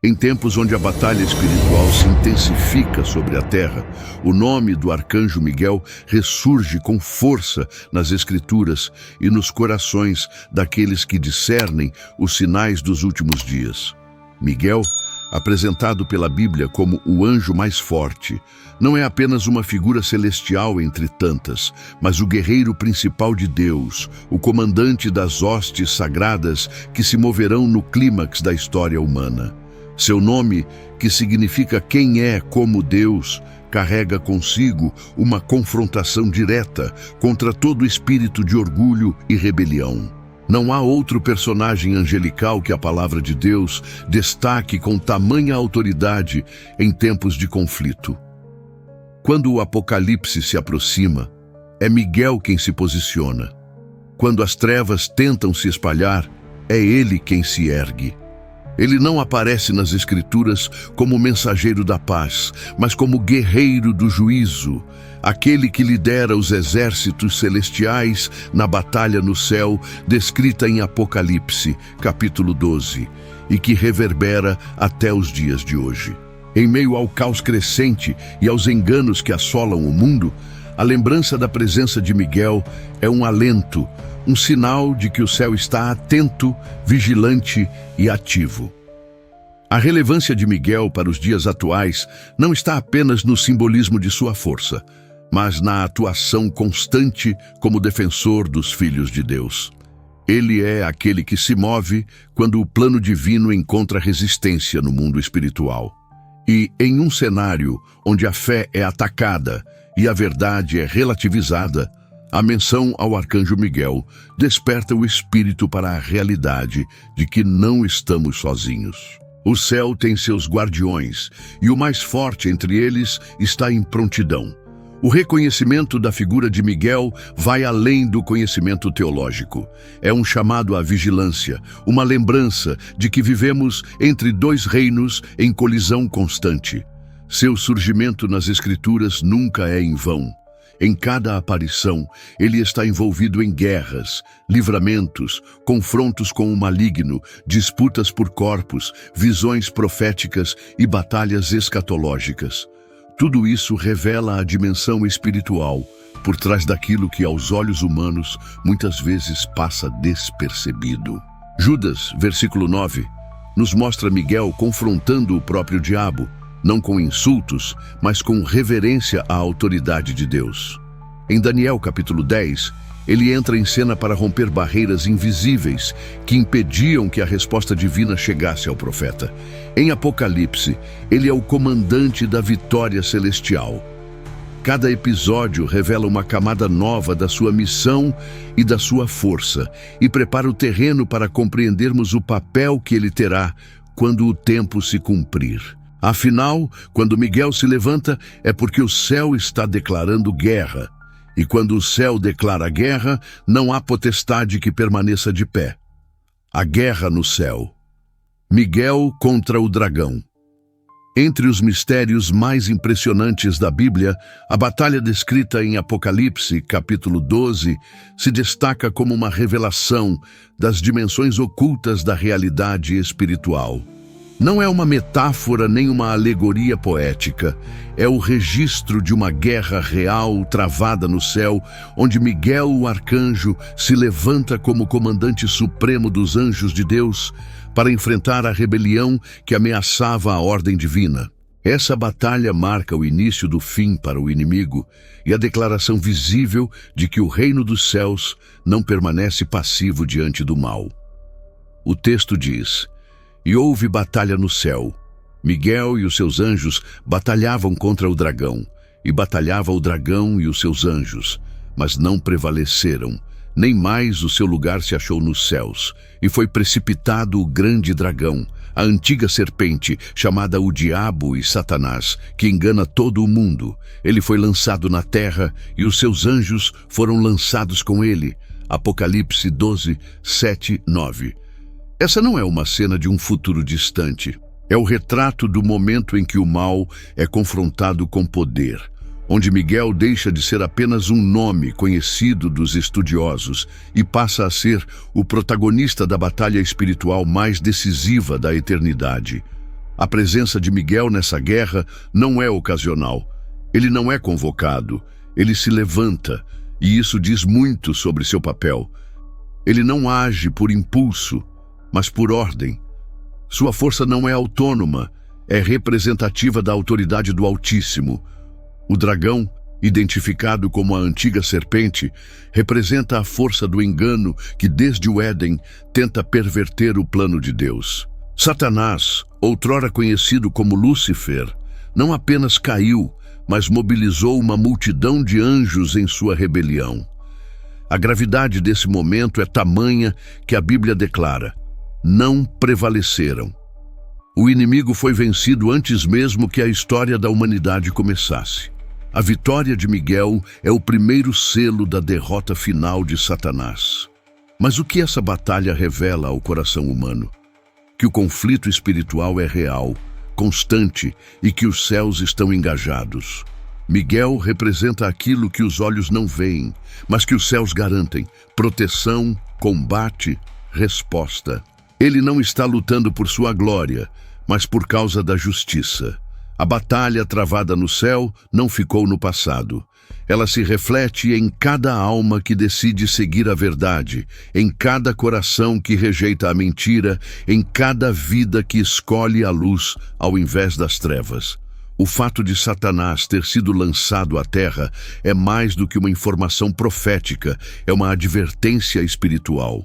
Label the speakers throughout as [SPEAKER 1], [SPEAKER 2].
[SPEAKER 1] Em tempos onde a batalha espiritual se intensifica sobre a terra, o nome do arcanjo Miguel ressurge com força nas Escrituras e nos corações daqueles que discernem os sinais dos últimos dias. Miguel, apresentado pela Bíblia como o anjo mais forte, não é apenas uma figura celestial entre tantas, mas o guerreiro principal de Deus, o comandante das hostes sagradas que se moverão no clímax da história humana. Seu nome, que significa quem é como Deus, carrega consigo uma confrontação direta contra todo espírito de orgulho e rebelião. Não há outro personagem angelical que a palavra de Deus destaque com tamanha autoridade em tempos de conflito. Quando o Apocalipse se aproxima, é Miguel quem se posiciona. Quando as trevas tentam se espalhar, é ele quem se ergue. Ele não aparece nas Escrituras como mensageiro da paz, mas como guerreiro do juízo, aquele que lidera os exércitos celestiais na batalha no céu, descrita em Apocalipse, capítulo 12, e que reverbera até os dias de hoje. Em meio ao caos crescente e aos enganos que assolam o mundo, a lembrança da presença de Miguel é um alento, um sinal de que o céu está atento, vigilante e ativo. A relevância de Miguel para os dias atuais não está apenas no simbolismo de sua força, mas na atuação constante como defensor dos filhos de Deus. Ele é aquele que se move quando o plano divino encontra resistência no mundo espiritual. E, em um cenário onde a fé é atacada e a verdade é relativizada, a menção ao arcanjo Miguel desperta o espírito para a realidade de que não estamos sozinhos. O céu tem seus guardiões, e o mais forte entre eles está em prontidão. O reconhecimento da figura de Miguel vai além do conhecimento teológico. É um chamado à vigilância, uma lembrança de que vivemos entre dois reinos em colisão constante. Seu surgimento nas Escrituras nunca é em vão. Em cada aparição, ele está envolvido em guerras, livramentos, confrontos com o maligno, disputas por corpos, visões proféticas e batalhas escatológicas. Tudo isso revela a dimensão espiritual, por trás daquilo que aos olhos humanos muitas vezes passa despercebido. Judas, versículo 9, nos mostra Miguel confrontando o próprio diabo, não com insultos, mas com reverência à autoridade de Deus. Em Daniel capítulo 10, ele entra em cena para romper barreiras invisíveis que impediam que a resposta divina chegasse ao profeta. Em Apocalipse, ele é o comandante da vitória celestial. Cada episódio revela uma camada nova da sua missão e da sua força, e prepara o terreno para compreendermos o papel que ele terá quando o tempo se cumprir. Afinal, quando Miguel se levanta, é porque o céu está declarando guerra. E quando o céu declara guerra, não há potestade que permaneça de pé. A guerra no céu. Miguel contra o dragão. Entre os mistérios mais impressionantes da Bíblia, a batalha descrita em Apocalipse, capítulo 12, se destaca como uma revelação das dimensões ocultas da realidade espiritual. Não é uma metáfora nem uma alegoria poética, é o registro de uma guerra real travada no céu, onde Miguel, o arcanjo, se levanta como comandante supremo dos anjos de Deus para enfrentar a rebelião que ameaçava a ordem divina. Essa batalha marca o início do fim para o inimigo e a declaração visível de que o reino dos céus não permanece passivo diante do mal. O texto diz: "E houve batalha no céu. Miguel e os seus anjos batalhavam contra o dragão, e batalhava o dragão e os seus anjos, mas não prevaleceram, nem mais o seu lugar se achou nos céus, e foi precipitado o grande dragão, a antiga serpente, chamada o Diabo e Satanás, que engana todo o mundo. Ele foi lançado na terra, e os seus anjos foram lançados com ele." Apocalipse 12, 7, 9. Essa não é uma cena de um futuro distante. É o retrato do momento em que o mal é confrontado com poder, onde Miguel deixa de ser apenas um nome conhecido dos estudiosos e passa a ser o protagonista da batalha espiritual mais decisiva da eternidade. A presença de Miguel nessa guerra não é ocasional. Ele não é convocado, ele se levanta, e isso diz muito sobre seu papel. Ele não age por impulso, mas por ordem. Sua força não é autônoma, é representativa da autoridade do Altíssimo. O dragão, identificado como a antiga serpente, representa a força do engano que desde o Éden tenta perverter o plano de Deus. Satanás, outrora conhecido como Lúcifer, não apenas caiu, mas mobilizou uma multidão de anjos em sua rebelião. A gravidade desse momento é tamanha que a Bíblia declara: não prevaleceram. O inimigo foi vencido antes mesmo que a história da humanidade começasse. A vitória de Miguel é o primeiro selo da derrota final de Satanás. Mas o que essa batalha revela ao coração humano? Que o conflito espiritual é real, constante e que os céus estão engajados. Miguel representa aquilo que os olhos não veem, mas que os céus garantem: proteção, combate, resposta. Ele não está lutando por sua glória, mas por causa da justiça. A batalha travada no céu não ficou no passado. Ela se reflete em cada alma que decide seguir a verdade, em cada coração que rejeita a mentira, em cada vida que escolhe a luz ao invés das trevas. O fato de Satanás ter sido lançado à terra é mais do que uma informação profética, é uma advertência espiritual.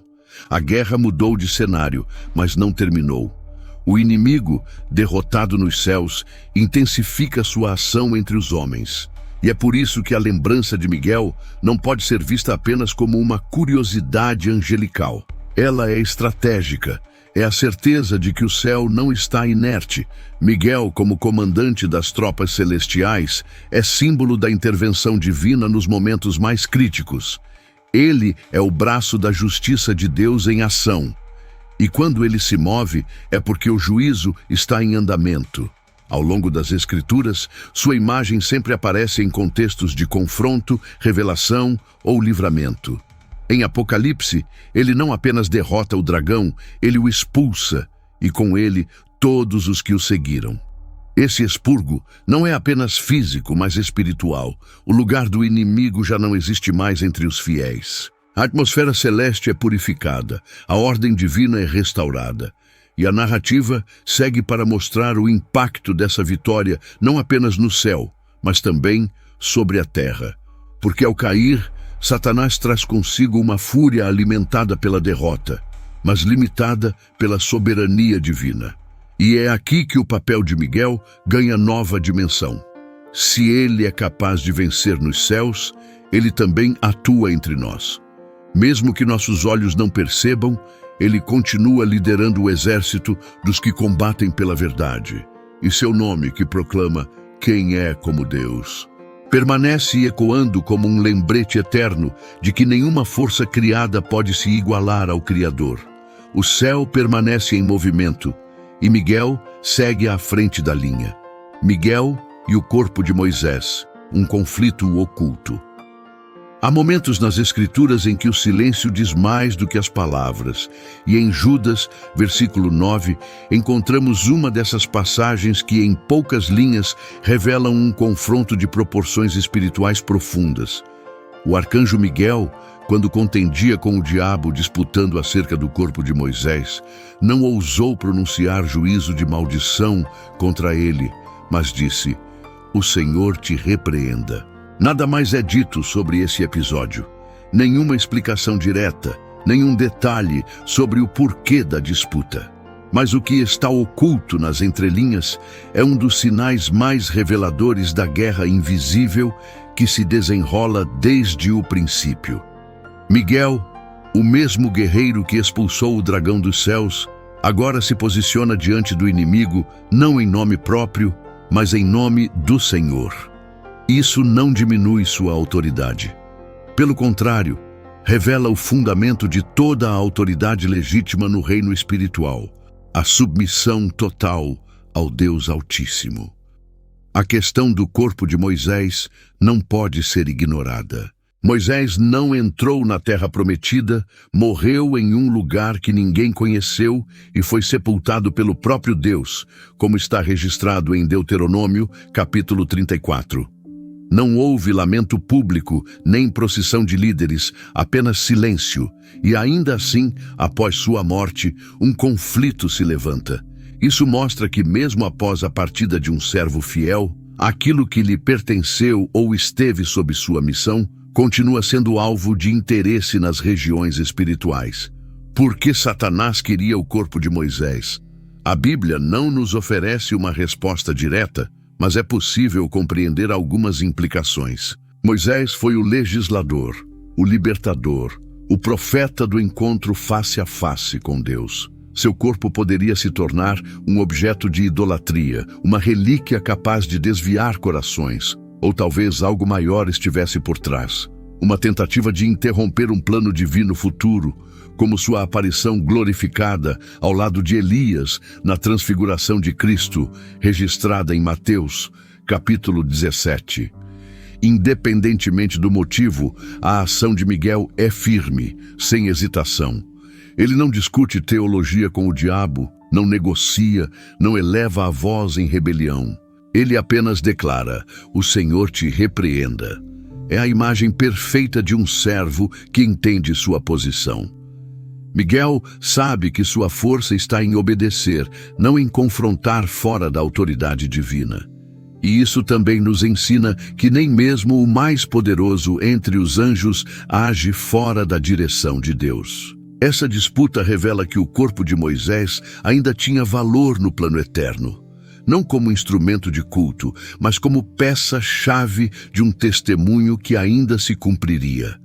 [SPEAKER 1] A guerra mudou de cenário, mas não terminou. O inimigo, derrotado nos céus, intensifica sua ação entre os homens. E é por isso que a lembrança de Miguel não pode ser vista apenas como uma curiosidade angelical. Ela é estratégica, é a certeza de que o céu não está inerte. Miguel, como comandante das tropas celestiais, é símbolo da intervenção divina nos momentos mais críticos. Ele é o braço da justiça de Deus em ação. E quando ele se move, é porque o juízo está em andamento. Ao longo das Escrituras, sua imagem sempre aparece em contextos de confronto, revelação ou livramento. Em Apocalipse, ele não apenas derrota o dragão, ele o expulsa, e com ele todos os que o seguiram. Esse expurgo não é apenas físico, mas espiritual. O lugar do inimigo já não existe mais entre os fiéis. A atmosfera celeste é purificada, a ordem divina é restaurada. E a narrativa segue para mostrar o impacto dessa vitória não apenas no céu, mas também sobre a terra. Porque ao cair, Satanás traz consigo uma fúria alimentada pela derrota, mas limitada pela soberania divina. E é aqui que o papel de Miguel ganha nova dimensão. Se ele é capaz de vencer nos céus, ele também atua entre nós. Mesmo que nossos olhos não percebam, ele continua liderando o exército dos que combatem pela verdade. E seu nome, que proclama quem é como Deus, permanece ecoando como um lembrete eterno de que nenhuma força criada pode se igualar ao Criador. O céu permanece em movimento e Miguel segue à frente da linha. Miguel e o corpo de Moisés, um conflito oculto. Há momentos nas Escrituras em que o silêncio diz mais do que as palavras, e em Judas, versículo 9, encontramos uma dessas passagens que em poucas linhas revelam um confronto de proporções espirituais profundas. O arcanjo Miguel, quando contendia com o diabo disputando acerca do corpo de Moisés, não ousou pronunciar juízo de maldição contra ele, mas disse: "O Senhor te repreenda." Nada mais é dito sobre esse episódio. Nenhuma explicação direta, nenhum detalhe sobre o porquê da disputa. Mas o que está oculto nas entrelinhas é um dos sinais mais reveladores da guerra invisível que se desenrola desde o princípio. Miguel, o mesmo guerreiro que expulsou o dragão dos céus, agora se posiciona diante do inimigo, não em nome próprio, mas em nome do Senhor. Isso não diminui sua autoridade. Pelo contrário, revela o fundamento de toda a autoridade legítima no reino espiritual, a submissão total ao Deus Altíssimo. A questão do corpo de Moisés não pode ser ignorada. Moisés não entrou na terra prometida, morreu em um lugar que ninguém conheceu e foi sepultado pelo próprio Deus, como está registrado em Deuteronômio, capítulo 34. Não houve lamento público, nem procissão de líderes, apenas silêncio. E ainda assim, após sua morte, um conflito se levanta. Isso mostra que mesmo após a partida de um servo fiel, aquilo que lhe pertenceu ou esteve sob sua missão, continua sendo alvo de interesse nas regiões espirituais. Por que Satanás queria o corpo de Moisés? A Bíblia não nos oferece uma resposta direta, mas é possível compreender algumas implicações. Moisés foi o legislador, o libertador, o profeta do encontro face a face com Deus. Seu corpo poderia se tornar um objeto de idolatria, uma relíquia capaz de desviar corações, ou talvez algo maior estivesse por trás. Uma tentativa de interromper um plano divino futuro, como sua aparição glorificada ao lado de Elias na transfiguração de Cristo, registrada em Mateus, capítulo 17. Independentemente do motivo, a ação de Miguel é firme, sem hesitação. Ele não discute teologia com o diabo, não negocia, não eleva a voz em rebelião. Ele apenas declara: "O Senhor te repreenda." É a imagem perfeita de um servo que entende sua posição. Miguel sabe que sua força está em obedecer, não em confrontar fora da autoridade divina. E isso também nos ensina que nem mesmo o mais poderoso entre os anjos age fora da direção de Deus. Essa disputa revela que o corpo de Moisés ainda tinha valor no plano eterno. Não como instrumento de culto, mas como peça-chave de um testemunho que ainda se cumpriria.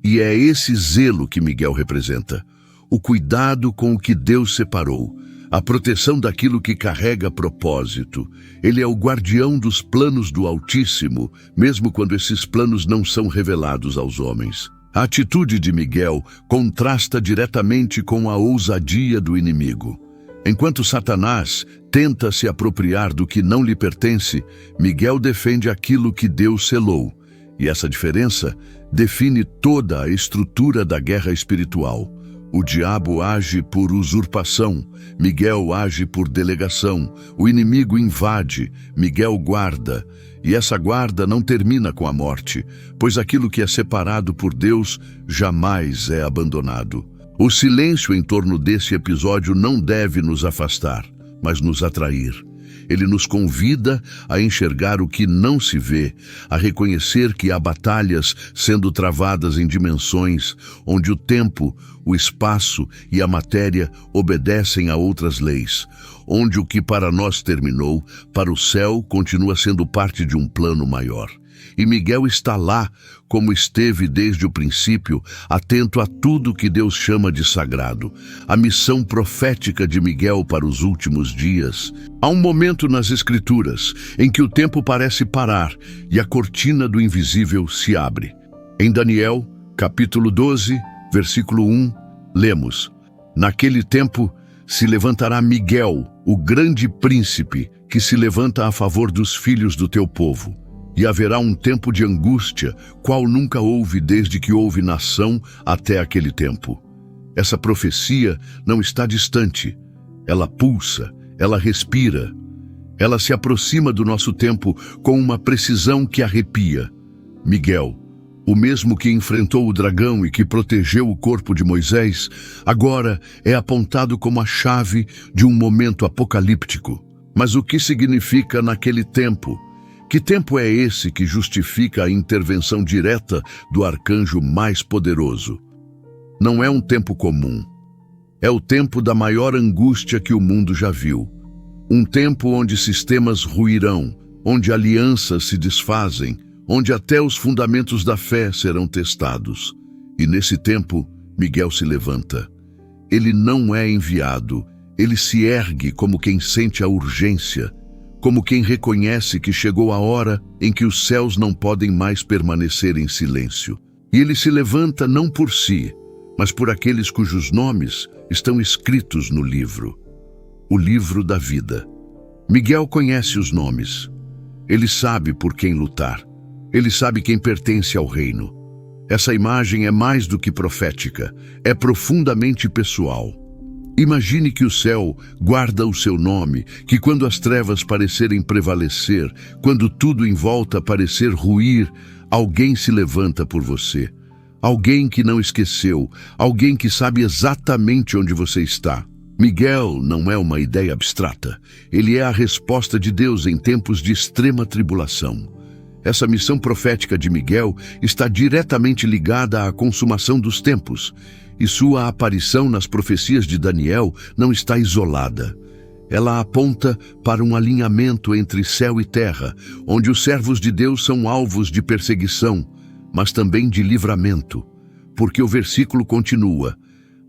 [SPEAKER 1] E é esse zelo que Miguel representa. O cuidado com o que Deus separou, a proteção daquilo que carrega propósito. Ele é o guardião dos planos do Altíssimo, mesmo quando esses planos não são revelados aos homens. A atitude de Miguel contrasta diretamente com a ousadia do inimigo. Enquanto Satanás tenta se apropriar do que não lhe pertence, Miguel defende aquilo que Deus selou. E essa diferença define toda a estrutura da guerra espiritual. O diabo age por usurpação, Miguel age por delegação. O inimigo invade, Miguel guarda. E essa guarda não termina com a morte, pois aquilo que é separado por Deus jamais é abandonado. O silêncio em torno desse episódio não deve nos afastar, mas nos atrair. Ele nos convida a enxergar o que não se vê, a reconhecer que há batalhas sendo travadas em dimensões onde o tempo, o espaço e a matéria obedecem a outras leis, onde o que para nós terminou, para o céu continua sendo parte de um plano maior. E Miguel está lá, como esteve desde o princípio, atento a tudo que Deus chama de sagrado. A missão profética de Miguel para os últimos dias. Há um momento nas Escrituras em que o tempo parece parar e a cortina do invisível se abre. Em Daniel, capítulo 12, versículo 1, lemos: "Naquele tempo se levantará Miguel, o grande príncipe, que se levanta a favor dos filhos do teu povo. E haverá um tempo de angústia, qual nunca houve desde que houve nação até aquele tempo." Essa profecia não está distante. Ela pulsa, ela respira. Ela se aproxima do nosso tempo com uma precisão que arrepia. Miguel, o mesmo que enfrentou o dragão e que protegeu o corpo de Moisés, agora é apontado como a chave de um momento apocalíptico. Mas o que significa naquele tempo? Que tempo é esse que justifica a intervenção direta do arcanjo mais poderoso? Não é um tempo comum. É o tempo da maior angústia que o mundo já viu. Um tempo onde sistemas ruirão, onde alianças se desfazem, onde até os fundamentos da fé serão testados. E nesse tempo, Miguel se levanta. Ele não é enviado, ele se ergue como quem sente a urgência, como quem reconhece que chegou a hora em que os céus não podem mais permanecer em silêncio. E ele se levanta não por si, mas por aqueles cujos nomes estão escritos no livro, o livro da vida. Miguel conhece os nomes. Ele sabe por quem lutar. Ele sabe quem pertence ao reino. Essa imagem é mais do que profética, é profundamente pessoal. Imagine que o céu guarda o seu nome, que quando as trevas parecerem prevalecer, quando tudo em volta parecer ruir, alguém se levanta por você. Alguém que não esqueceu, alguém que sabe exatamente onde você está. Miguel não é uma ideia abstrata, ele é a resposta de Deus em tempos de extrema tribulação. Essa missão profética de Miguel está diretamente ligada à consumação dos tempos, e sua aparição nas profecias de Daniel não está isolada. Ela aponta para um alinhamento entre céu e terra, onde os servos de Deus são alvos de perseguição, mas também de livramento, porque o versículo continua: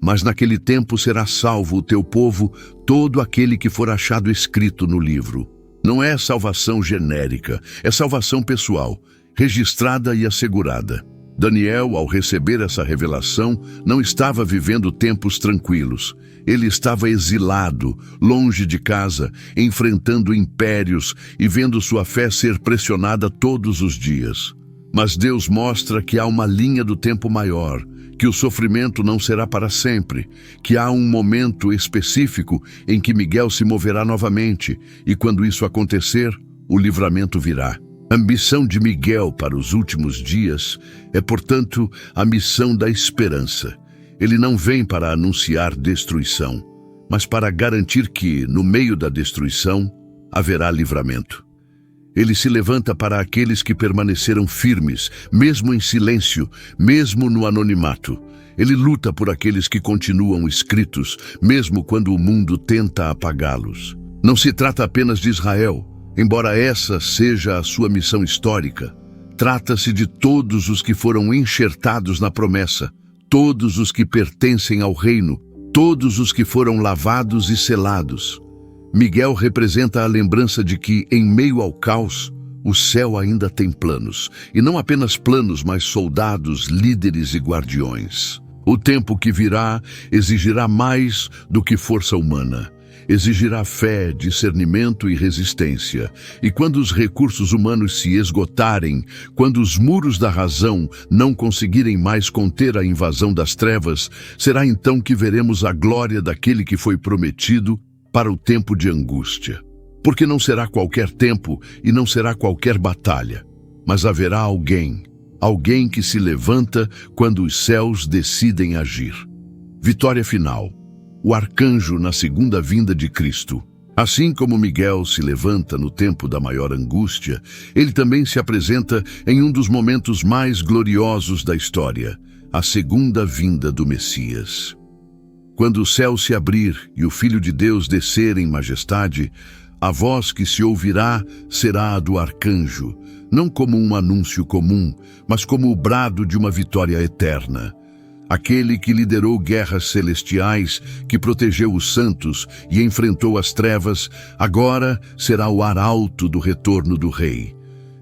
[SPEAKER 1] mas naquele tempo será salvo o teu povo, todo aquele que for achado escrito no livro. Não é salvação genérica, é salvação pessoal, registrada e assegurada. Daniel, ao receber essa revelação, não estava vivendo tempos tranquilos. Ele estava exilado, longe de casa, enfrentando impérios e vendo sua fé ser pressionada todos os dias. Mas Deus mostra que há uma linha do tempo maior, que o sofrimento não será para sempre, que há um momento específico em que Miguel se moverá novamente, e quando isso acontecer, o livramento virá. A ambição de Miguel para os últimos dias é, portanto, a missão da esperança. Ele não vem para anunciar destruição, mas para garantir que, no meio da destruição, haverá livramento. Ele se levanta para aqueles que permaneceram firmes, mesmo em silêncio, mesmo no anonimato. Ele luta por aqueles que continuam escritos, mesmo quando o mundo tenta apagá-los. Não se trata apenas de Israel, embora essa seja a sua missão histórica. Trata-se de todos os que foram enxertados na promessa, todos os que pertencem ao reino, todos os que foram lavados e selados. Miguel representa a lembrança de que, em meio ao caos, o céu ainda tem planos. E não apenas planos, mas soldados, líderes e guardiões. O tempo que virá exigirá mais do que força humana. Exigirá fé, discernimento e resistência. E quando os recursos humanos se esgotarem, quando os muros da razão não conseguirem mais conter a invasão das trevas, será então que veremos a glória daquele que foi prometido para o tempo de angústia. Porque não será qualquer tempo e não será qualquer batalha, mas haverá alguém que se levanta quando os céus decidem agir. Vitória final. O arcanjo na segunda vinda de Cristo. Assim como Miguel se levanta no tempo da maior angústia, ele também se apresenta em um dos momentos mais gloriosos da história, a segunda vinda do Messias. Quando o céu se abrir e o Filho de Deus descer em majestade, a voz que se ouvirá será a do arcanjo, não como um anúncio comum, mas como o brado de uma vitória eterna. Aquele que liderou guerras celestiais, que protegeu os santos e enfrentou as trevas, agora será o arauto do retorno do Rei.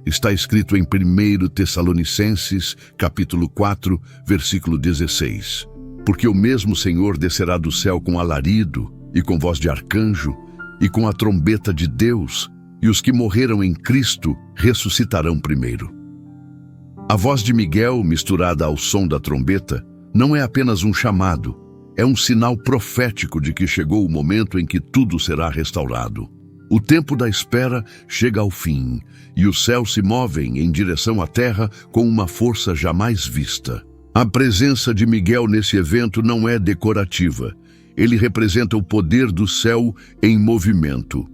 [SPEAKER 1] Está escrito em 1 Tessalonicenses, capítulo 4, versículo 16. Porque o mesmo Senhor descerá do céu com alarido e com voz de arcanjo e com a trombeta de Deus, e os que morreram em Cristo ressuscitarão primeiro. A voz de Miguel, misturada ao som da trombeta, não é apenas um chamado, é um sinal profético de que chegou o momento em que tudo será restaurado. O tempo da espera chega ao fim, e os céus se movem em direção à terra com uma força jamais vista. A presença de Miguel nesse evento não é decorativa. Ele representa o poder do céu em movimento.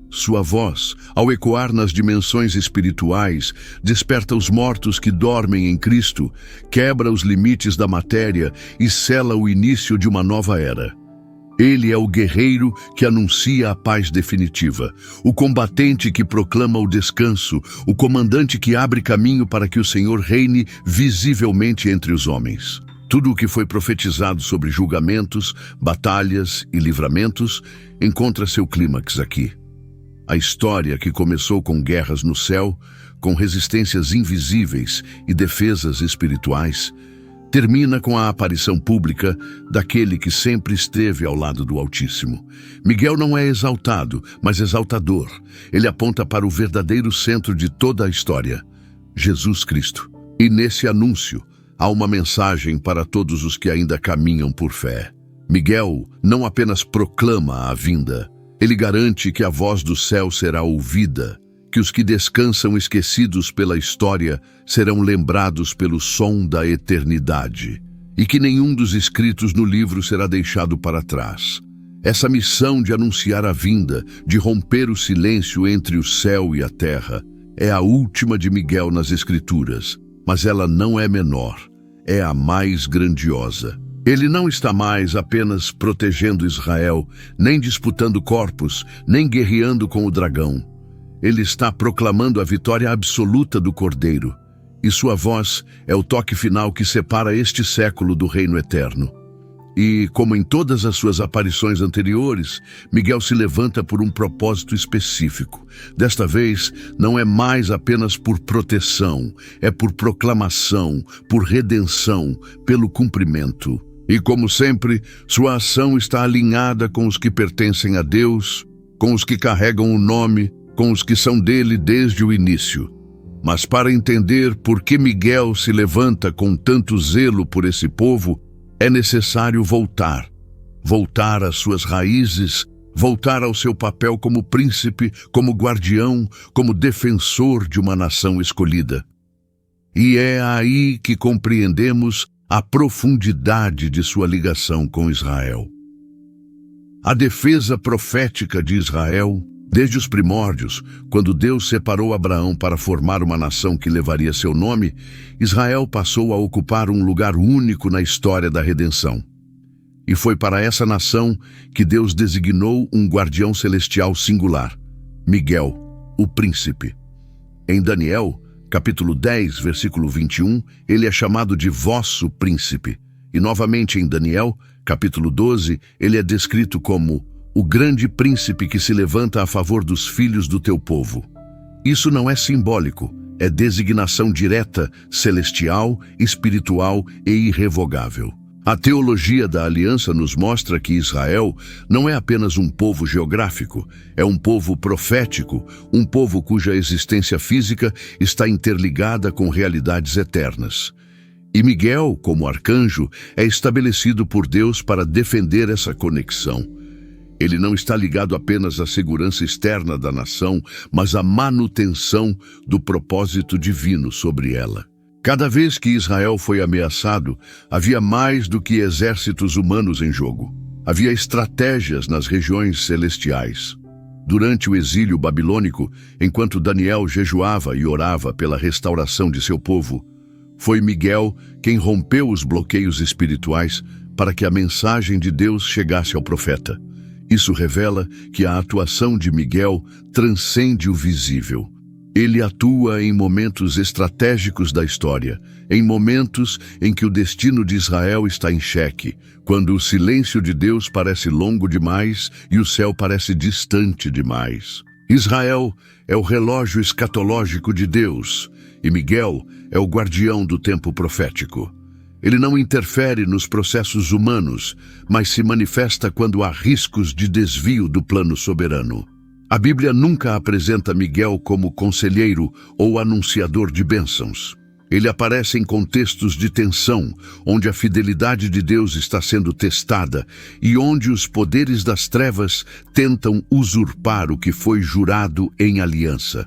[SPEAKER 1] Sua voz, ao ecoar nas dimensões espirituais, desperta os mortos que dormem em Cristo, quebra os limites da matéria e sela o início de uma nova era. Ele é o guerreiro que anuncia a paz definitiva, o combatente que proclama o descanso, o comandante que abre caminho para que o Senhor reine visivelmente entre os homens. Tudo o que foi profetizado sobre julgamentos, batalhas e livramentos encontra seu clímax aqui. A história que começou com guerras no céu, com resistências invisíveis e defesas espirituais, termina com a aparição pública daquele que sempre esteve ao lado do Altíssimo. Miguel não é exaltado, mas exaltador. Ele aponta para o verdadeiro centro de toda a história, Jesus Cristo. E nesse anúncio, há uma mensagem para todos os que ainda caminham por fé. Miguel não apenas proclama a vinda, ele garante que a voz do céu será ouvida, que os que descansam esquecidos pela história serão lembrados pelo som da eternidade, e que nenhum dos escritos no livro será deixado para trás. Essa missão de anunciar a vinda, de romper o silêncio entre o céu e a terra, é a última de Miguel nas Escrituras, mas ela não é menor, é a mais grandiosa. Ele não está mais apenas protegendo Israel, nem disputando corpos, nem guerreando com o dragão. Ele está proclamando a vitória absoluta do Cordeiro, e sua voz é o toque final que separa este século do reino eterno. E, como em todas as suas aparições anteriores, Miguel se levanta por um propósito específico. Desta vez, não é mais apenas por proteção, é por proclamação, por redenção, pelo cumprimento. E, como sempre, sua ação está alinhada com os que pertencem a Deus, com os que carregam o nome, com os que são dele desde o início. Mas para entender por que Miguel se levanta com tanto zelo por esse povo, é necessário voltar às suas raízes, voltar ao seu papel como príncipe, como guardião, como defensor de uma nação escolhida. E é aí que compreendemos a profundidade de sua ligação com Israel. A defesa profética de Israel, desde os primórdios, quando Deus separou Abraão para formar uma nação que levaria seu nome, Israel passou a ocupar um lugar único na história da redenção. E foi para essa nação que Deus designou um guardião celestial singular, Miguel, o príncipe. Em Daniel, capítulo 10, versículo 21, ele é chamado de vosso príncipe. E novamente em Daniel, capítulo 12, ele é descrito como o grande príncipe que se levanta a favor dos filhos do teu povo. Isso não é simbólico, é designação direta, celestial, espiritual e irrevogável. A teologia da aliança nos mostra que Israel não é apenas um povo geográfico, é um povo profético, um povo cuja existência física está interligada com realidades eternas. E Miguel, como arcanjo, é estabelecido por Deus para defender essa conexão. Ele não está ligado apenas à segurança externa da nação, mas à manutenção do propósito divino sobre ela. Cada vez que Israel foi ameaçado, havia mais do que exércitos humanos em jogo. Havia estratégias nas regiões celestiais. Durante o exílio babilônico, enquanto Daniel jejuava e orava pela restauração de seu povo, foi Miguel quem rompeu os bloqueios espirituais para que a mensagem de Deus chegasse ao profeta. Isso revela que a atuação de Miguel transcende o visível. Ele atua em momentos estratégicos da história, em momentos em que o destino de Israel está em xeque, quando o silêncio de Deus parece longo demais e o céu parece distante demais. Israel é o relógio escatológico de Deus, e Miguel é o guardião do tempo profético. Ele não interfere nos processos humanos, mas se manifesta quando há riscos de desvio do plano soberano. A Bíblia nunca apresenta Miguel como conselheiro ou anunciador de bênçãos. Ele aparece em contextos de tensão, onde a fidelidade de Deus está sendo testada e onde os poderes das trevas tentam usurpar o que foi jurado em aliança.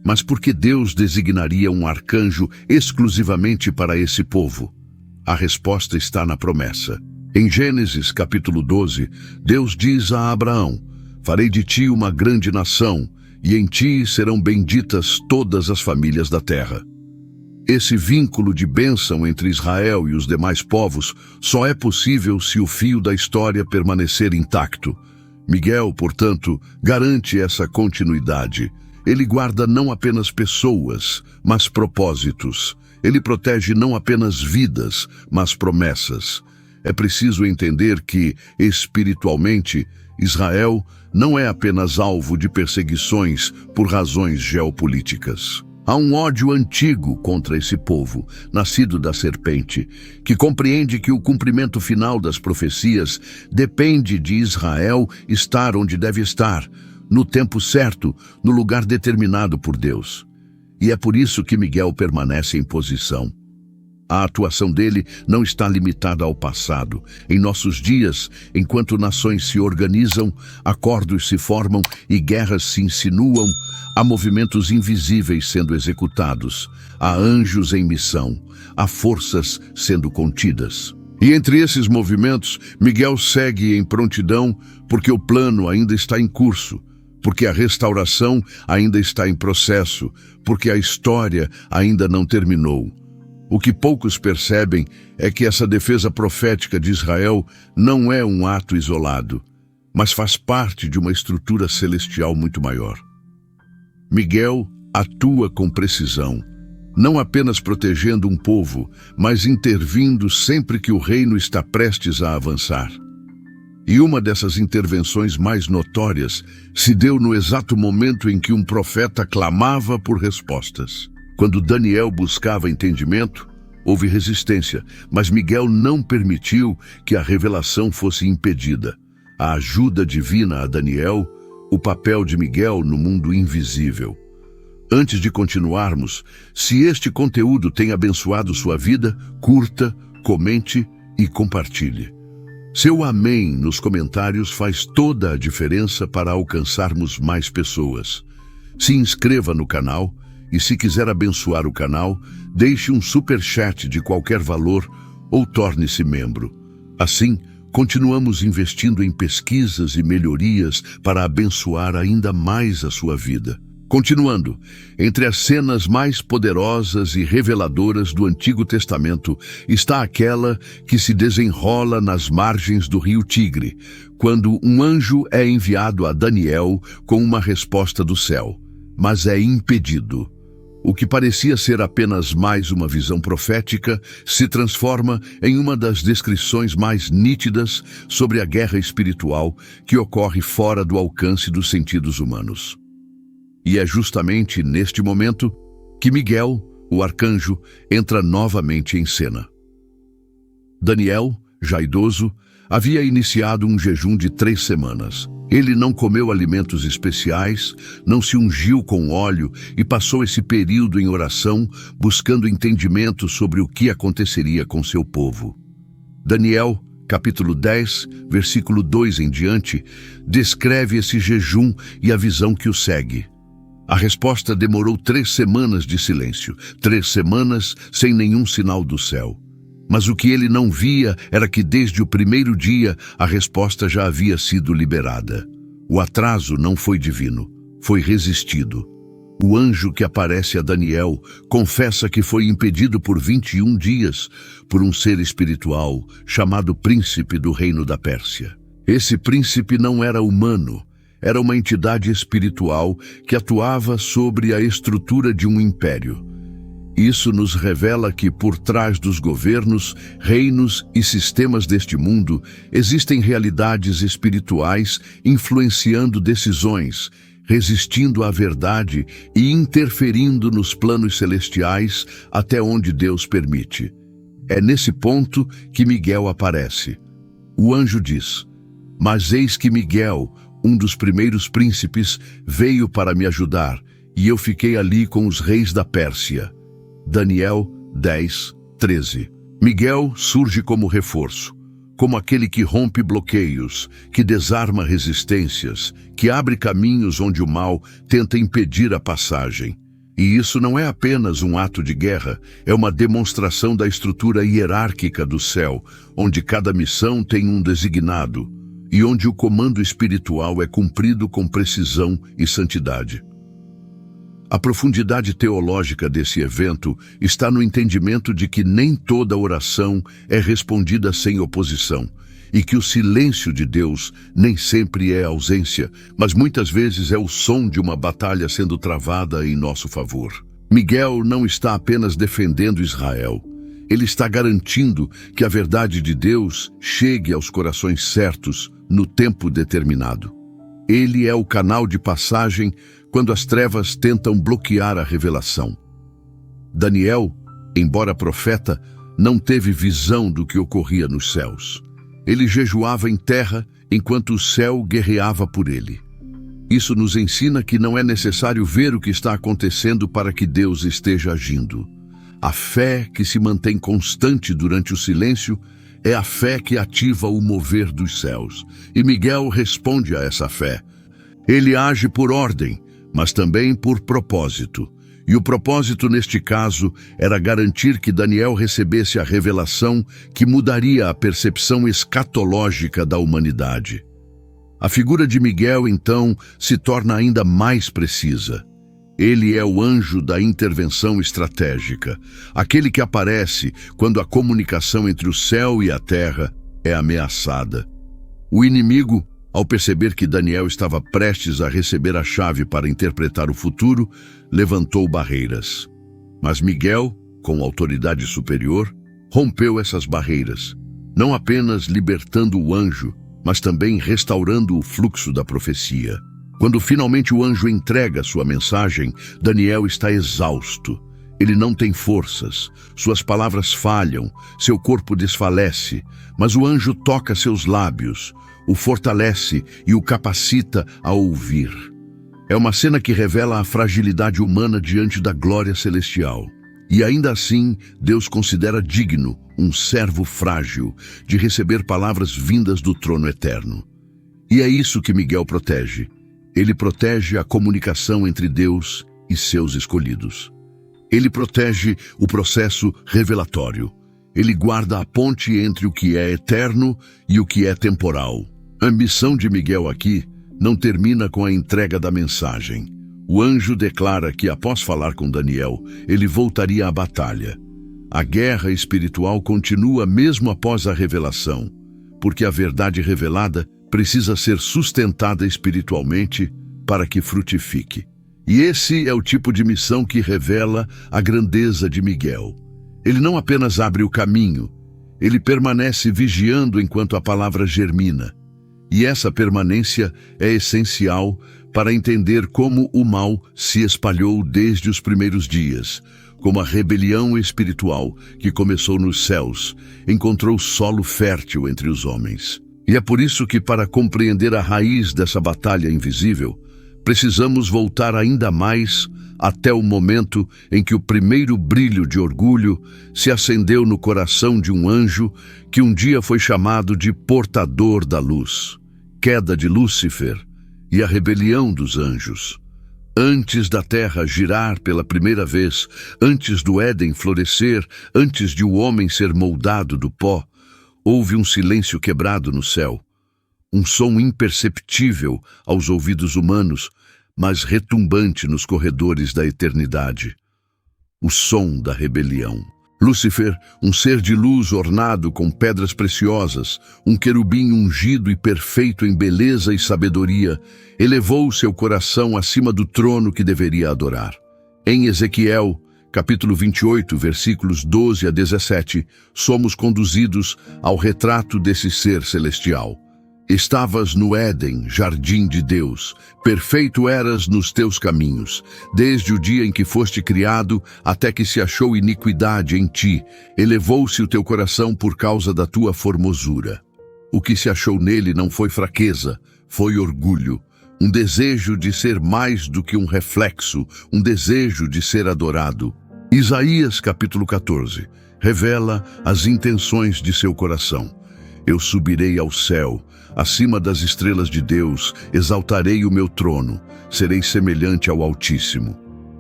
[SPEAKER 1] Mas por que Deus designaria um arcanjo exclusivamente para esse povo? A resposta está na promessa. Em Gênesis capítulo 12, Deus diz a Abraão: farei de ti uma grande nação, e em ti serão benditas todas as famílias da terra. Esse vínculo de bênção entre Israel e os demais povos só é possível se o fio da história permanecer intacto. Miguel, portanto, garante essa continuidade. Ele guarda não apenas pessoas, mas propósitos. Ele protege não apenas vidas, mas promessas. É preciso entender que, espiritualmente, Israel não é apenas alvo de perseguições por razões geopolíticas. Há um ódio antigo contra esse povo, nascido da serpente, que compreende que o cumprimento final das profecias depende de Israel estar onde deve estar, no tempo certo, no lugar determinado por Deus. E é por isso que Miguel permanece em posição. A atuação dele não está limitada ao passado. Em nossos dias, enquanto nações se organizam, acordos se formam e guerras se insinuam, há movimentos invisíveis sendo executados, há anjos em missão, há forças sendo contidas. E entre esses movimentos, Miguel segue em prontidão porque o plano ainda está em curso, porque a restauração ainda está em processo, porque a história ainda não terminou. O que poucos percebem é que essa defesa profética de Israel não é um ato isolado, mas faz parte de uma estrutura celestial muito maior. Miguel atua com precisão, não apenas protegendo um povo, mas intervindo sempre que o reino está prestes a avançar. E uma dessas intervenções mais notórias se deu no exato momento em que um profeta clamava por respostas. Quando Daniel buscava entendimento, houve resistência, mas Miguel não permitiu que a revelação fosse impedida. A ajuda divina a Daniel, o papel de Miguel no mundo invisível. Antes de continuarmos, se este conteúdo tem abençoado sua vida, curta, comente e compartilhe. Seu amém nos comentários faz toda a diferença para alcançarmos mais pessoas. Se inscreva no canal e, se quiser abençoar o canal, deixe um superchat de qualquer valor ou torne-se membro. Assim, continuamos investindo em pesquisas e melhorias para abençoar ainda mais a sua vida. Continuando, entre as cenas mais poderosas e reveladoras do Antigo Testamento está aquela que se desenrola nas margens do rio Tigre, quando um anjo é enviado a Daniel com uma resposta do céu, mas é impedido. O que parecia ser apenas mais uma visão profética se transforma em uma das descrições mais nítidas sobre a guerra espiritual que ocorre fora do alcance dos sentidos humanos. E é justamente neste momento que Miguel, o arcanjo, entra novamente em cena. Daniel, já idoso, havia iniciado um jejum de 3 semanas. Ele não comeu alimentos especiais, não se ungiu com óleo e passou esse período em oração, buscando entendimento sobre o que aconteceria com seu povo. Daniel, capítulo 10, versículo 2 em diante, descreve esse jejum e a visão que o segue. A resposta demorou 3 semanas de silêncio, 3 semanas sem nenhum sinal do céu. Mas o que ele não via era que desde o primeiro dia a resposta já havia sido liberada. O atraso não foi divino, foi resistido. O anjo que aparece a Daniel confessa que foi impedido por 21 dias por um ser espiritual chamado Príncipe do Reino da Pérsia. Esse príncipe não era humano, era uma entidade espiritual que atuava sobre a estrutura de um império. Isso nos revela que por trás dos governos, reinos e sistemas deste mundo existem realidades espirituais influenciando decisões, resistindo à verdade e interferindo nos planos celestiais até onde Deus permite. É nesse ponto que Miguel aparece. O anjo diz: "Mas eis que Miguel, um dos primeiros príncipes, veio para me ajudar, e eu fiquei ali com os reis da Pérsia." Daniel 10, 13. Miguel surge como reforço, como aquele que rompe bloqueios, que desarma resistências, que abre caminhos onde o mal tenta impedir a passagem. E isso não é apenas um ato de guerra, é uma demonstração da estrutura hierárquica do céu, onde cada missão tem um designado, e onde o comando espiritual é cumprido com precisão e santidade. A profundidade teológica desse evento está no entendimento de que nem toda oração é respondida sem oposição, e que o silêncio de Deus nem sempre é ausência, mas muitas vezes é o som de uma batalha sendo travada em nosso favor. Miguel não está apenas defendendo Israel, ele está garantindo que a verdade de Deus chegue aos corações certos no tempo determinado. Ele é o canal de passagem quando as trevas tentam bloquear a revelação. Daniel, embora profeta, não teve visão do que ocorria nos céus. Ele jejuava em terra enquanto o céu guerreava por ele. Isso nos ensina que não é necessário ver o que está acontecendo para que Deus esteja agindo. A fé que se mantém constante durante o silêncio é a fé que ativa o mover dos céus. E Miguel responde a essa fé. Ele age por ordem, mas também por propósito. E o propósito, neste caso, era garantir que Daniel recebesse a revelação que mudaria a percepção escatológica da humanidade. A figura de Miguel, então, se torna ainda mais precisa. Ele é o anjo da intervenção estratégica, aquele que aparece quando a comunicação entre o céu e a terra é ameaçada. O inimigo, ao perceber que Daniel estava prestes a receber a chave para interpretar o futuro, levantou barreiras. Mas Miguel, com autoridade superior, rompeu essas barreiras, não apenas libertando o anjo, mas também restaurando o fluxo da profecia. Quando finalmente o anjo entrega sua mensagem, Daniel está exausto. Ele não tem forças, suas palavras falham, seu corpo desfalece, mas o anjo toca seus lábios, o fortalece e o capacita a ouvir. É uma cena que revela a fragilidade humana diante da glória celestial. E ainda assim, Deus considera digno um servo frágil de receber palavras vindas do trono eterno. E é isso que Miguel protege. Ele protege a comunicação entre Deus e seus escolhidos. Ele protege o processo revelatório. Ele guarda a ponte entre o que é eterno e o que é temporal. A missão de Miguel aqui não termina com a entrega da mensagem. O anjo declara que, após falar com Daniel, ele voltaria à batalha. A guerra espiritual continua mesmo após a revelação, porque a verdade revelada precisa ser sustentada espiritualmente para que frutifique. E esse é o tipo de missão que revela a grandeza de Miguel. Ele não apenas abre o caminho, ele permanece vigiando enquanto a palavra germina. E essa permanência é essencial para entender como o mal se espalhou desde os primeiros dias, como a rebelião espiritual que começou nos céus, encontrou solo fértil entre os homens. E é por isso que, para compreender a raiz dessa batalha invisível, precisamos voltar ainda mais até o momento em que o primeiro brilho de orgulho se acendeu no coração de um anjo que um dia foi chamado de portador da luz, queda de Lúcifer e a rebelião dos anjos. Antes da terra girar pela primeira vez, antes do Éden florescer, antes de o homem ser moldado do pó, houve um silêncio quebrado no céu, um som imperceptível aos ouvidos humanos, mas retumbante nos corredores da eternidade. O som da rebelião. Lúcifer, um ser de luz ornado com pedras preciosas, um querubim ungido e perfeito em beleza e sabedoria, elevou seu coração acima do trono que deveria adorar. Em Ezequiel, capítulo 28, versículos 12 a 17, somos conduzidos ao retrato desse ser celestial. Estavas no Éden, jardim de Deus, perfeito eras nos teus caminhos, desde o dia em que foste criado até que se achou iniquidade em ti, elevou-se o teu coração por causa da tua formosura. O que se achou nele não foi fraqueza, foi orgulho, um desejo de ser mais do que um reflexo, um desejo de ser adorado. Isaías, capítulo 14, revela as intenções de seu coração. Eu subirei ao céu, acima das estrelas de Deus, exaltarei o meu trono, serei semelhante ao Altíssimo.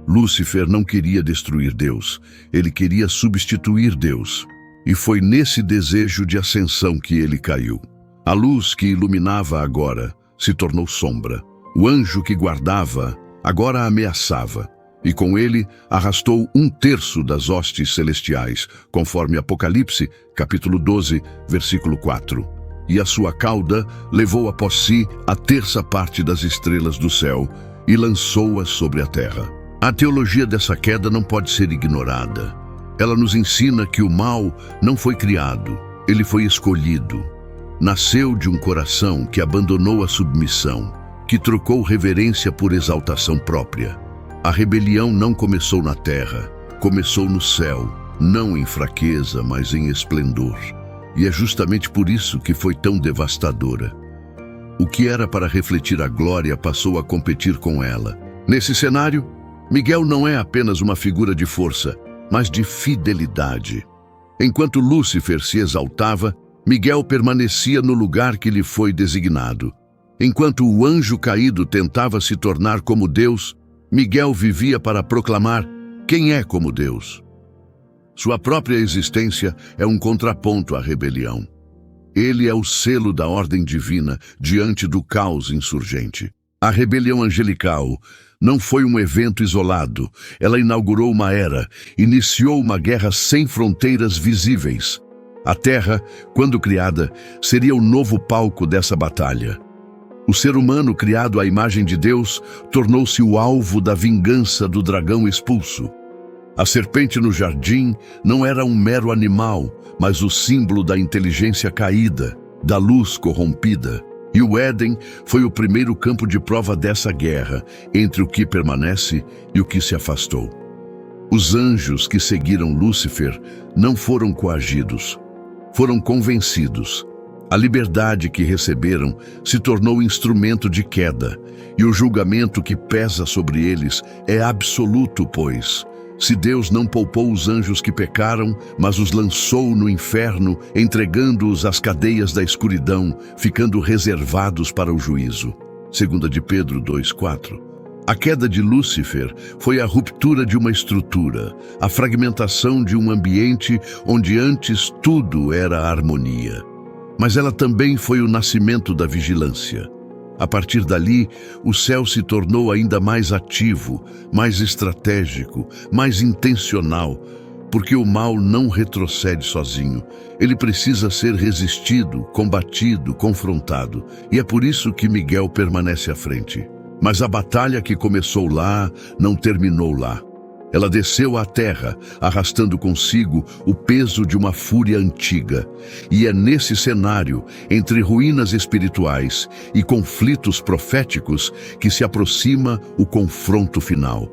[SPEAKER 1] Lúcifer não queria destruir Deus, ele queria substituir Deus. E foi nesse desejo de ascensão que ele caiu. A luz que iluminava agora se tornou sombra. O anjo que guardava agora a ameaçava. E com ele arrastou 1/3 das hostes celestiais, conforme Apocalipse, capítulo 12, versículo 4. E a sua cauda levou após si a 1/3 parte das estrelas do céu e lançou-as sobre a terra. A teologia dessa queda não pode ser ignorada. Ela nos ensina que o mal não foi criado, ele foi escolhido. Nasceu de um coração que abandonou a submissão, que trocou reverência por exaltação própria. A rebelião não começou na terra, começou no céu, não em fraqueza, mas em esplendor. E é justamente por isso que foi tão devastadora. O que era para refletir a glória passou a competir com ela. Nesse cenário, Miguel não é apenas uma figura de força, mas de fidelidade. Enquanto Lúcifer se exaltava, Miguel permanecia no lugar que lhe foi designado. Enquanto o anjo caído tentava se tornar como Deus, Miguel vivia para proclamar quem é como Deus. Sua própria existência é um contraponto à rebelião. Ele é o selo da ordem divina diante do caos insurgente. A rebelião angelical não foi um evento isolado. Ela inaugurou uma era, iniciou uma guerra sem fronteiras visíveis. A Terra, quando criada, seria o novo palco dessa batalha. O ser humano, criado à imagem de Deus, tornou-se o alvo da vingança do dragão expulso. A serpente no jardim não era um mero animal, mas o símbolo da inteligência caída, da luz corrompida. E o Éden foi o primeiro campo de prova dessa guerra, entre o que permanece e o que se afastou. Os anjos que seguiram Lúcifer não foram coagidos, foram convencidos. A liberdade que receberam se tornou instrumento de queda, e o julgamento que pesa sobre eles é absoluto, pois se Deus não poupou os anjos que pecaram, mas os lançou no inferno, entregando-os às cadeias da escuridão, ficando reservados para o juízo. 2 de Pedro 2:4. A queda de Lúcifer foi a ruptura de uma estrutura, a fragmentação de um ambiente onde antes tudo era harmonia. Mas ela também foi o nascimento da vigilância. A partir dali, o céu se tornou ainda mais ativo, mais estratégico, mais intencional, porque o mal não retrocede sozinho. Ele precisa ser resistido, combatido, confrontado. E é por isso que Miguel permanece à frente. Mas a batalha que começou lá não terminou lá. Ela desceu à terra, arrastando consigo o peso de uma fúria antiga. E é nesse cenário, entre ruínas espirituais e conflitos proféticos, que se aproxima o confronto final.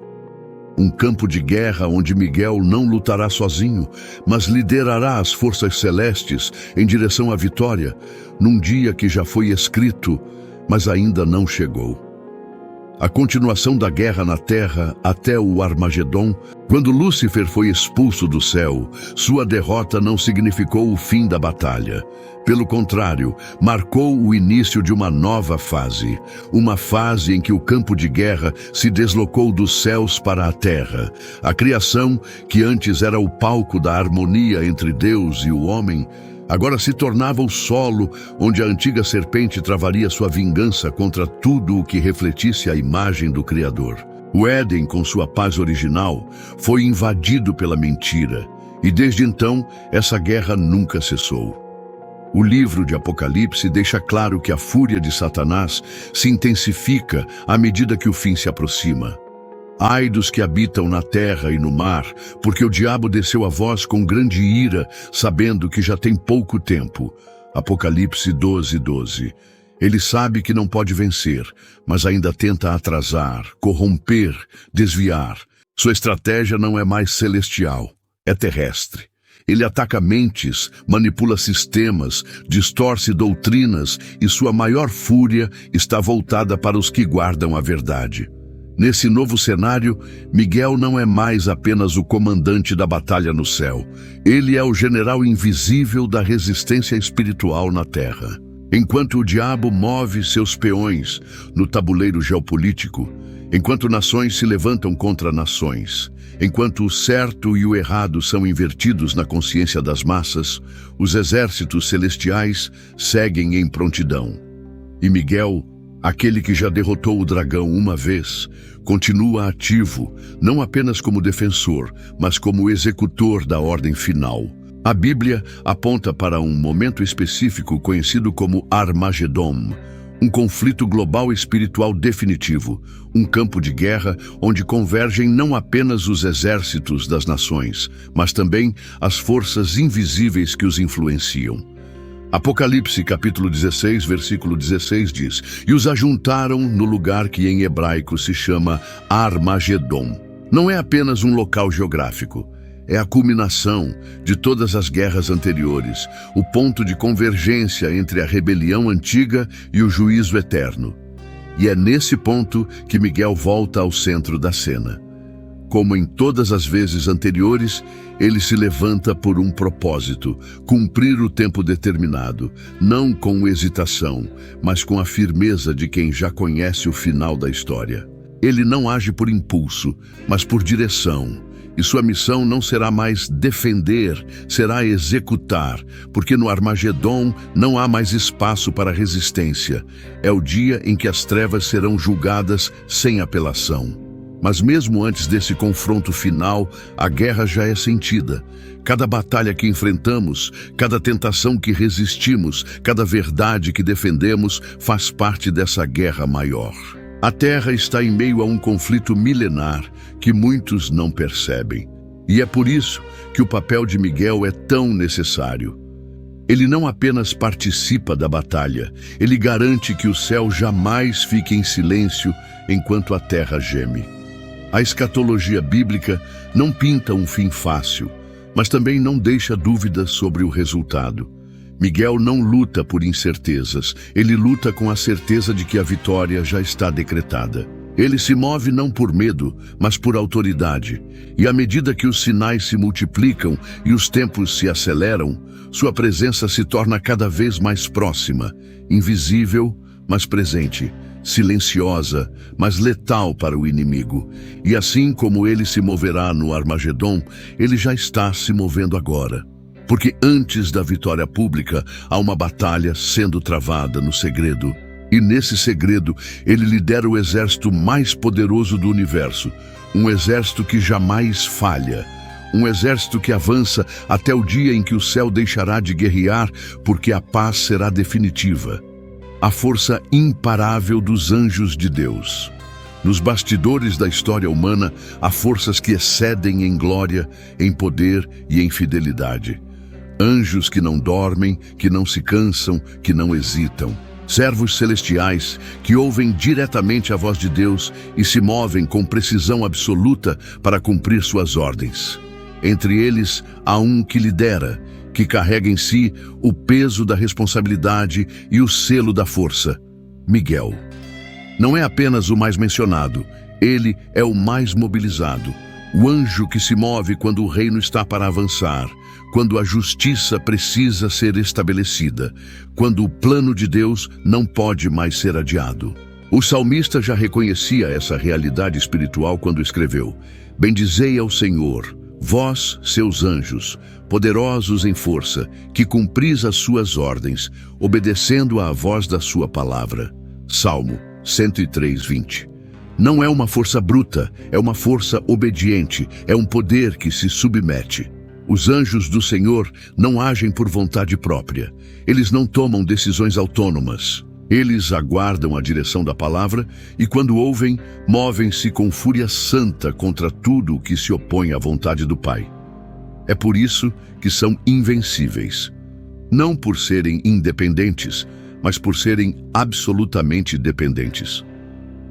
[SPEAKER 1] Um campo de guerra onde Miguel não lutará sozinho, mas liderará as forças celestes em direção à vitória, num dia que já foi escrito, mas ainda não chegou. A continuação da guerra na terra até o Armagedon, quando Lúcifer foi expulso do céu, sua derrota não significou o fim da batalha. Pelo contrário, marcou o início de uma nova fase. Uma fase em que o campo de guerra se deslocou dos céus para a terra. A criação, que antes era o palco da harmonia entre Deus e o homem, agora se tornava o solo onde a antiga serpente travaria sua vingança contra tudo o que refletisse a imagem do Criador. O Éden, com sua paz original, foi invadido pela mentira, e desde então essa guerra nunca cessou. O livro de Apocalipse deixa claro que a fúria de Satanás se intensifica à medida que o fim se aproxima. Ai dos que habitam na terra e no mar, porque o diabo desceu a vós com grande ira, sabendo que já tem pouco tempo. Apocalipse 12:12. Ele sabe que não pode vencer, mas ainda tenta atrasar, corromper, desviar. Sua estratégia não é mais celestial, é terrestre. Ele ataca mentes, manipula sistemas, distorce doutrinas e sua maior fúria está voltada para os que guardam a verdade. Nesse novo cenário, Miguel não é mais apenas o comandante da batalha no céu. Ele é o general invisível da resistência espiritual na terra. Enquanto o diabo move seus peões no tabuleiro geopolítico, enquanto nações se levantam contra nações, enquanto o certo e o errado são invertidos na consciência das massas, os exércitos celestiais seguem em prontidão. E Miguel, aquele que já derrotou o dragão uma vez, continua ativo, não apenas como defensor, mas como executor da ordem final. A Bíblia aponta para um momento específico conhecido como Armagedon, um conflito global espiritual definitivo, um campo de guerra onde convergem não apenas os exércitos das nações, mas também as forças invisíveis que os influenciam. Apocalipse capítulo 16, versículo 16 diz: "E os ajuntaram no lugar que em hebraico se chama Armagedon." Não é apenas um local geográfico, é a culminação de todas as guerras anteriores, o ponto de convergência entre a rebelião antiga e o juízo eterno. E é nesse ponto que Miguel volta ao centro da cena. Como em todas as vezes anteriores, ele se levanta por um propósito: cumprir o tempo determinado, não com hesitação, mas com a firmeza de quem já conhece o final da história. Ele não age por impulso, mas por direção. E sua missão não será mais defender, será executar, porque no Armagedon não há mais espaço para resistência. É o dia em que as trevas serão julgadas sem apelação. Mas mesmo antes desse confronto final, a guerra já é sentida. Cada batalha que enfrentamos, cada tentação que resistimos, cada verdade que defendemos faz parte dessa guerra maior. A Terra está em meio a um conflito milenar que muitos não percebem. E é por isso que o papel de Miguel é tão necessário. Ele não apenas participa da batalha, ele garante que o céu jamais fique em silêncio enquanto a terra geme. A escatologia bíblica não pinta um fim fácil, mas também não deixa dúvidas sobre o resultado. Miguel não luta por incertezas, ele luta com a certeza de que a vitória já está decretada. Ele se move não por medo, mas por autoridade. E à medida que os sinais se multiplicam e os tempos se aceleram, sua presença se torna cada vez mais próxima, invisível, mas presente, silenciosa, mas letal para o inimigo. E assim como ele se moverá no Armagedon, ele já está se movendo agora. Porque antes da vitória pública, há uma batalha sendo travada no segredo. E nesse segredo, ele lidera o exército mais poderoso do universo. Um exército que jamais falha. Um exército que avança até o dia em que o céu deixará de guerrear, porque a paz será definitiva. A força imparável dos anjos de Deus. Nos bastidores da história humana, há forças que excedem em glória, em poder e em fidelidade. Anjos que não dormem, que não se cansam, que não hesitam. Servos celestiais que ouvem diretamente a voz de Deus e se movem com precisão absoluta para cumprir suas ordens. Entre eles, há um que lidera, que carrega em si o peso da responsabilidade e o selo da força: Miguel. Não é apenas o mais mencionado, ele é o mais mobilizado. O anjo que se move quando o reino está para avançar, quando a justiça precisa ser estabelecida, quando o plano de Deus não pode mais ser adiado. O salmista já reconhecia essa realidade espiritual quando escreveu: Bendizei ao Senhor, vós, seus anjos, poderosos em força, que cumpris as suas ordens, obedecendo à voz da sua palavra. Salmo 103:20. Não é uma força bruta, é uma força obediente, é um poder que se submete. Os anjos do Senhor não agem por vontade própria. Eles não tomam decisões autônomas. Eles aguardam a direção da palavra e, quando ouvem, movem-se com fúria santa contra tudo o que se opõe à vontade do Pai. É por isso que são invencíveis. Não por serem independentes, mas por serem absolutamente dependentes.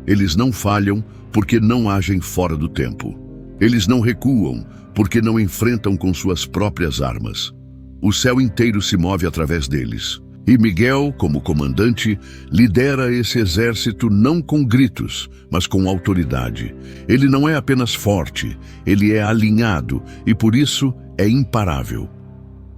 [SPEAKER 1] Eles não falham porque não agem fora do tempo. Eles não recuam porque não enfrentam com suas próprias armas. O céu inteiro se move através deles. E Miguel, como comandante, lidera esse exército não com gritos, mas com autoridade. Ele não é apenas forte, ele é alinhado e por isso é imparável.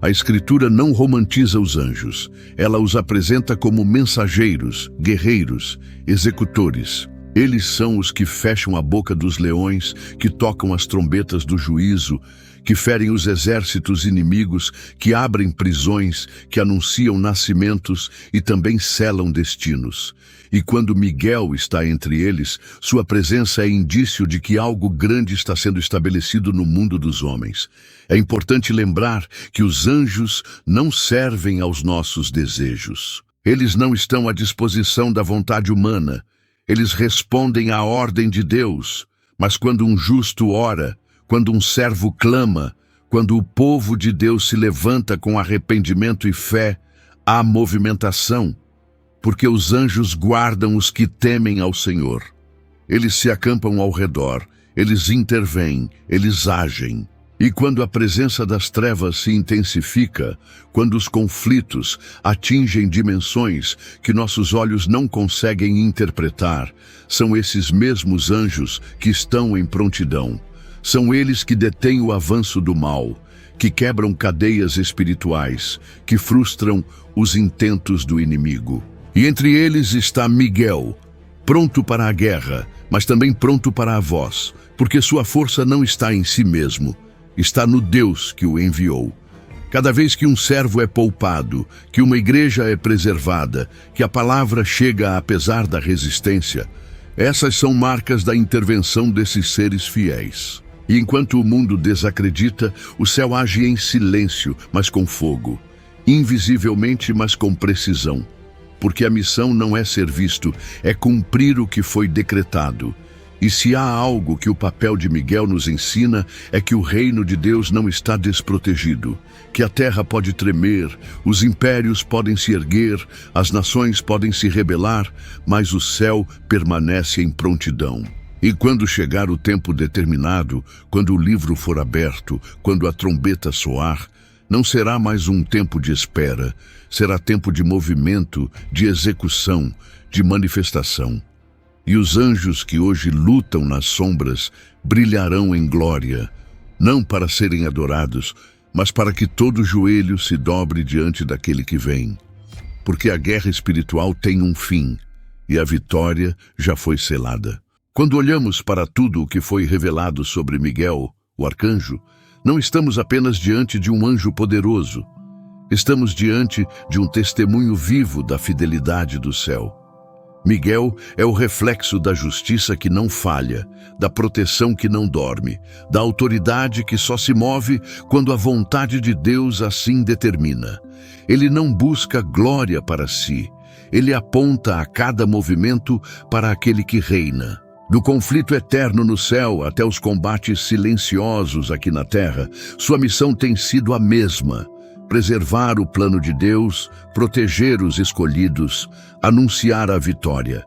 [SPEAKER 1] A Escritura não romantiza os anjos. Ela os apresenta como mensageiros, guerreiros, executores. Eles são os que fecham a boca dos leões, que tocam as trombetas do juízo, que ferem os exércitos inimigos, que abrem prisões, que anunciam nascimentos e também selam destinos. E quando Miguel está entre eles, sua presença é indício de que algo grande está sendo estabelecido no mundo dos homens. É importante lembrar que os anjos não servem aos nossos desejos. Eles não estão à disposição da vontade humana. Eles respondem à ordem de Deus, mas quando um justo ora, quando um servo clama, quando o povo de Deus se levanta com arrependimento e fé, há movimentação, porque os anjos guardam os que temem ao Senhor. Eles se acampam ao redor, eles intervêm, eles agem. E quando a presença das trevas se intensifica, quando os conflitos atingem dimensões que nossos olhos não conseguem interpretar, são esses mesmos anjos que estão em prontidão. São eles que detêm o avanço do mal, que quebram cadeias espirituais, que frustram os intentos do inimigo. E entre eles está Miguel, pronto para a guerra, mas também pronto para a voz, porque sua força não está em si mesmo, está no Deus que o enviou. Cada vez que um servo é poupado, que uma igreja é preservada, que a palavra chega apesar da resistência, essas são marcas da intervenção desses seres fiéis. E enquanto o mundo desacredita, o céu age em silêncio, mas com fogo, invisivelmente, mas com precisão. Porque a missão não é ser visto, é cumprir o que foi decretado. E se há algo que o papel de Miguel nos ensina, é que o reino de Deus não está desprotegido, que a terra pode tremer, os impérios podem se erguer, as nações podem se rebelar, mas o céu permanece em prontidão. E quando chegar o tempo determinado, quando o livro for aberto, quando a trombeta soar, não será mais um tempo de espera, será tempo de movimento, de execução, de manifestação. E os anjos que hoje lutam nas sombras brilharão em glória, não para serem adorados, mas para que todo joelho se dobre diante daquele que vem. Porque a guerra espiritual tem um fim, e a vitória já foi selada. Quando olhamos para tudo o que foi revelado sobre Miguel, o arcanjo, não estamos apenas diante de um anjo poderoso. Estamos diante de um testemunho vivo da fidelidade do céu. Miguel é o reflexo da justiça que não falha, da proteção que não dorme, da autoridade que só se move quando a vontade de Deus assim determina. Ele não busca glória para si, ele aponta a cada movimento para aquele que reina. Do conflito eterno no céu até os combates silenciosos aqui na terra, sua missão tem sido a mesma: preservar o plano de Deus, proteger os escolhidos, anunciar a vitória.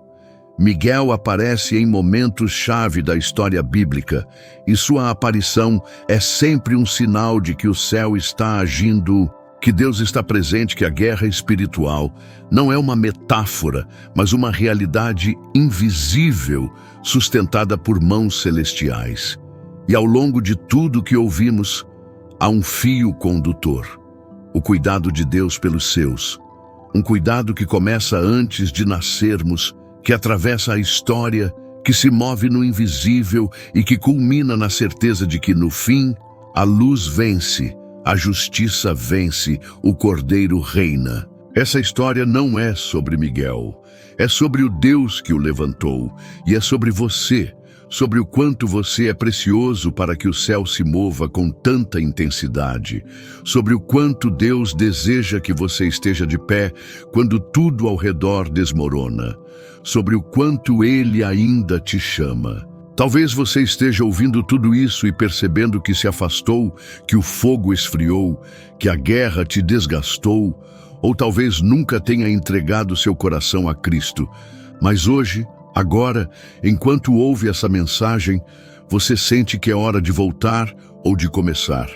[SPEAKER 1] Miguel aparece em momentos-chave da história bíblica, e sua aparição é sempre um sinal de que o céu está agindo, que Deus está presente, que a guerra espiritual não é uma metáfora, mas uma realidade invisível, sustentada por mãos celestiais. E ao longo de tudo que ouvimos, há um fio condutor: o cuidado de Deus pelos seus. Um cuidado que começa antes de nascermos, que atravessa a história, que se move no invisível e que culmina na certeza de que, no fim, a luz vence, a justiça vence, o Cordeiro reina. Essa história não é sobre Miguel, é sobre o Deus que o levantou, e é sobre você, sobre o quanto você é precioso para que o céu se mova com tanta intensidade, sobre o quanto Deus deseja que você esteja de pé quando tudo ao redor desmorona, sobre o quanto Ele ainda te chama. Talvez você esteja ouvindo tudo isso e percebendo que se afastou, que o fogo esfriou, que a guerra te desgastou, ou talvez nunca tenha entregado seu coração a Cristo. Mas hoje, agora, enquanto ouve essa mensagem, você sente que é hora de voltar ou de começar.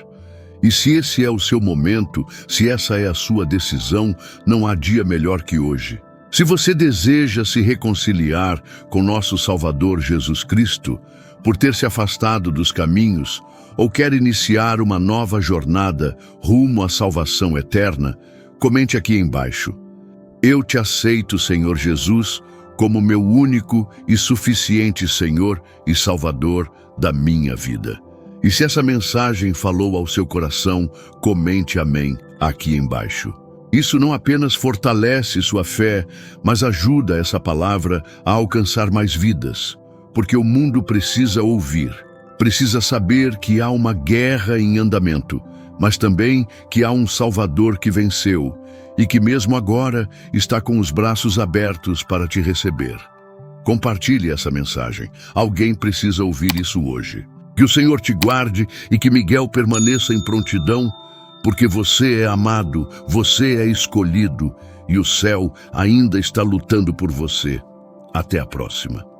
[SPEAKER 1] E se esse é o seu momento, se essa é a sua decisão, não há dia melhor que hoje. Se você deseja se reconciliar com nosso Salvador Jesus Cristo, por ter se afastado dos caminhos, ou quer iniciar uma nova jornada rumo à salvação eterna, comente aqui embaixo: eu te aceito, Senhor Jesus, como meu único e suficiente Senhor e Salvador da minha vida. E se essa mensagem falou ao seu coração, comente amém aqui embaixo. Isso não apenas fortalece sua fé, mas ajuda essa palavra a alcançar mais vidas, porque o mundo precisa ouvir, precisa saber que há uma guerra em andamento, mas também que há um Salvador que venceu e que mesmo agora está com os braços abertos para te receber. Compartilhe essa mensagem. Alguém precisa ouvir isso hoje. Que o Senhor te guarde e que Miguel permaneça em prontidão, porque você é amado, você é escolhido e o céu ainda está lutando por você. Até a próxima.